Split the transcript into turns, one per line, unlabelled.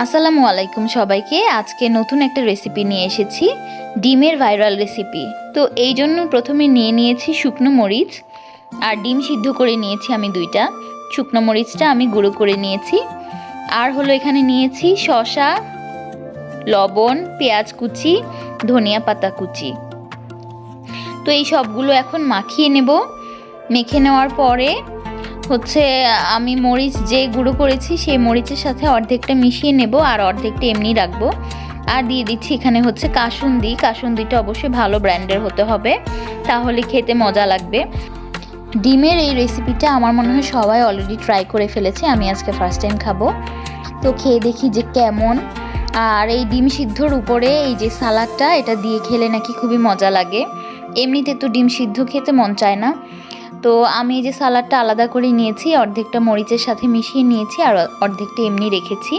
আসসালামু আলাইকুম সবাইকে। আজকে নতুন একটা রেসিপি নিয়ে এসেছি, ডিমের ভাইরাল রেসিপি। তো এই জন্য প্রথমে নিয়ে নিয়েছি শুকনো মরিচ, আর ডিম সিদ্ধ করে নিয়েছি আমি 2টা। শুকনো মরিচটা আমি গুঁড়ো করে নিয়েছি। আর হলো এখানে নিয়েছি শসা, লবণ, পেঁয়াজ কুচি, ধনিয়া পাতা কুচি। তো এই সবগুলো এখন মাখিয়ে নেব। মেখে নেওয়ার পরে আমি মরিচ যে গুঁড়ো করেছি সেই মরিচের সাথে অর্ধেকটা মিশিয়ে নেব, আর অর্ধেকটা এমনি রাখবো। আর দিয়ে দিচ্ছি এখানে কাসুন্দি। কাসুন্দিটা অবশ্যই ভালো ব্র্যান্ডের হতে হবে, তাহলে খেতে মজা লাগবে। ডিমের এই রেসিপিটা আমার মনে হয় সবাই অলরেডি ট্রাই করে ফেলেছে, আমি আজকে ফার্স্ট টাইম খাবো। তো খেয়ে দেখি যে কেমন। আর এই ডিম সিদ্ধর উপরে এই যে সালাডটা, এটা দিয়ে খেলে নাকি খুবই মজা লাগে। এমনিতে তো ডিম সিদ্ধ খেতে মন চায় না। তো আমি এই যে সালাডটা আলাদা করে নিয়েছি, অর্ধেকটা মরিচের সাথে মিশিয়ে নিয়েছি আর অর্ধেকটা এমনি রেখেছি।